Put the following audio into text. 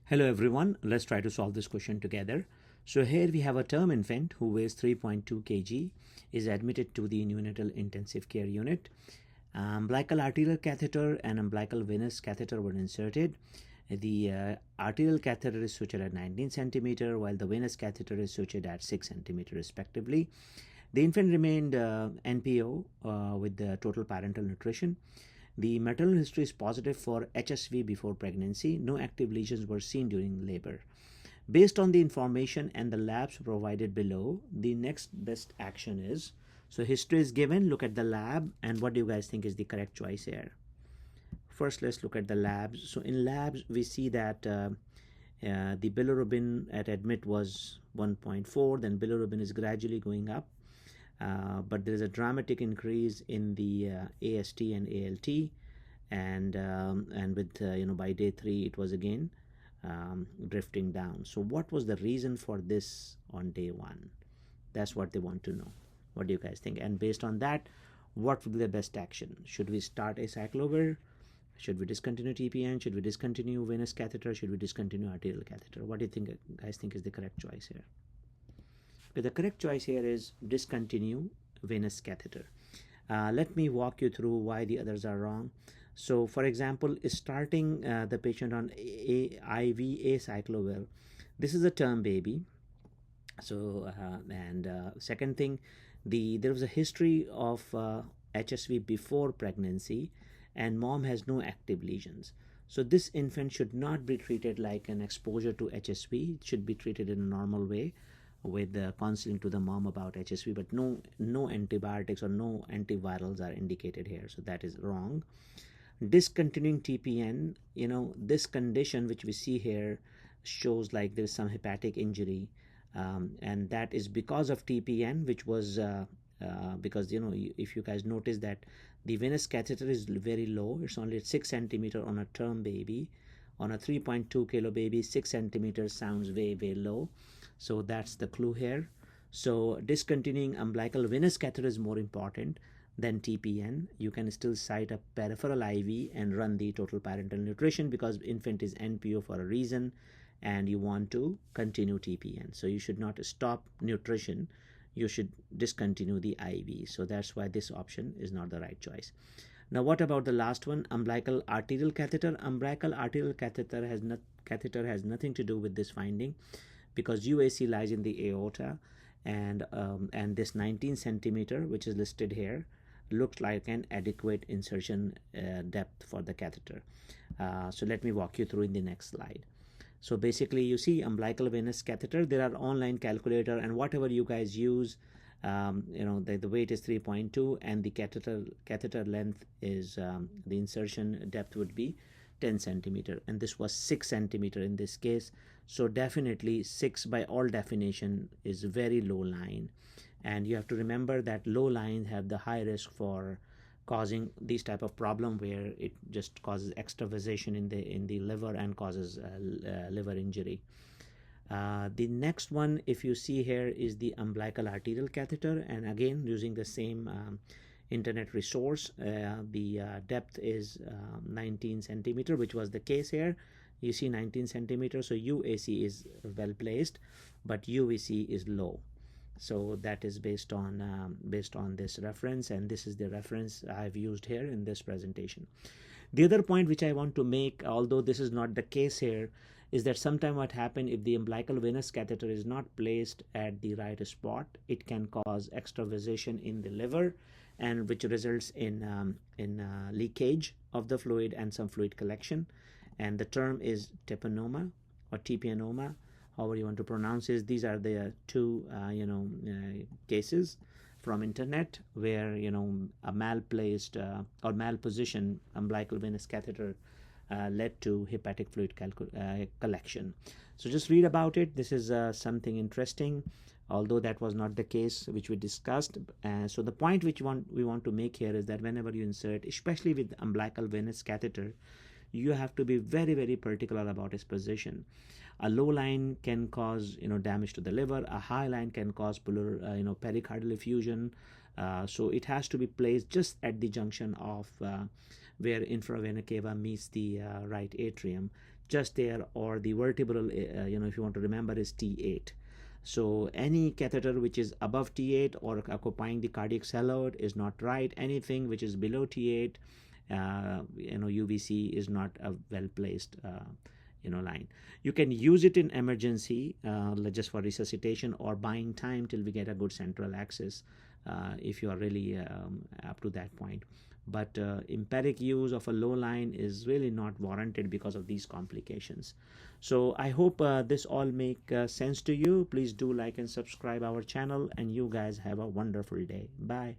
Hello everyone, let's try to solve this question together. So here we have a term infant who weighs 3.2 kg, is admitted to the neonatal intensive care unit. Umbilical arterial catheter and umbilical venous catheter were inserted. The arterial catheter is sutured at 19 centimeter, while the venous catheter is sutured at 6 centimeter respectively. The infant remained NPO with the total parental nutrition. The maternal history is positive for HSV before pregnancy. No active lesions were seen during labor. Based on the information and the labs provided below, the next best action is, so history is given, look at the lab, and what do you guys think is the correct choice here? First, let's look at the labs. So in labs, we see that the bilirubin at admit was 1.4, then bilirubin is gradually going up. But there is a dramatic increase in the AST and ALT, and with by day 3 it was again drifting down. So what was the reason for this on day 1? That's what they want to know. What do you guys think? And based on that, what would be the best action? Should we start acyclovir? Should we discontinue TPN? Should we discontinue venous catheter? Should we discontinue arterial catheter? What do you think, guys, think is the correct choice here? The correct choice here is discontinue venous catheter. Let me walk you through why the others are wrong. So for example, starting the patient on IV acyclovir, this is a term baby. So second thing, there was a history of HSV before pregnancy, and mom has no active lesions. So this infant should not be treated like an exposure to HSV. It should be treated in a normal way, with counseling to the mom about HSV, but no antibiotics or no antivirals are indicated here. So that is wrong. Discontinuing TPN, this condition which we see here shows like there's some hepatic injury, and that is because of TPN, which was because if you guys notice that the venous catheter is very low, it's only at 6 centimeter on a term baby. On a 3.2 kilo baby, 6 centimeters sounds way low. So that's the clue here. So discontinuing umbilical venous catheter is more important than TPN. You can still cite a peripheral IV and run the total parental nutrition because infant is NPO for a reason, and you want to continue TPN. So you should not stop nutrition. You should discontinue the IV. So that's why this option is not the right choice. Now, what about the last one, umbilical arterial catheter? Umbilical arterial catheter has nothing to do with this finding, because UAC lies in the aorta, and this 19 centimeter, which is listed here, looks like an adequate insertion depth for the catheter. So let me walk you through in the next slide. So basically, you see umbilical venous catheter. There are online calculator, and whatever you guys use. The weight is 3.2, and the catheter length is the insertion depth would be 10 centimeter, and this was 6 centimeter in this case. So definitely 6 by all definition is very low line, and you have to remember that low lines have the high risk for causing these type of problem where it just causes extravasation in the liver and causes liver injury. The next one, if you see here, is the umbilical arterial catheter, and again using the same internet resource, the depth is 19 centimeter, which was the case here. You see 19 centimeter, so UAC is well placed, but UVC is low. So that is based on this reference, and this is the reference I've used here in this presentation. The other point which I want to make, although this is not the case here, is that sometimes what happens if the umbilical venous catheter is not placed at the right spot, it can cause extravasation in the liver, and which results in leakage of the fluid and some fluid collection. And the term is tepanoma or TPNoma, however you want to pronounce it. These are the two cases from internet where a malplaced or malpositioned umbilical venous catheter led to hepatic fluid collection. So just read about it. This is something interesting, although that was not the case which we discussed. So the point which we want to make here is that whenever you insert, especially with umbilical venous catheter, you have to be very particular about its position. A low line can cause damage to the liver. A high line can cause pericardial effusion. So it has to be placed just at the junction of where infravena cava meets the right atrium. just there, or the vertebral, if you want to remember, is T8. So any catheter which is above T8 or occupying the cardiac cellode is not right. Anything which is below T8, UVC is not a well placed line. You can use it in emergency, just for resuscitation or buying time till we get a good central access, if you are really up to that point. But empiric use of a low line is really not warranted because of these complications. So I hope this all make sense to you. Please do like and subscribe our channel, and you guys have a wonderful day. Bye.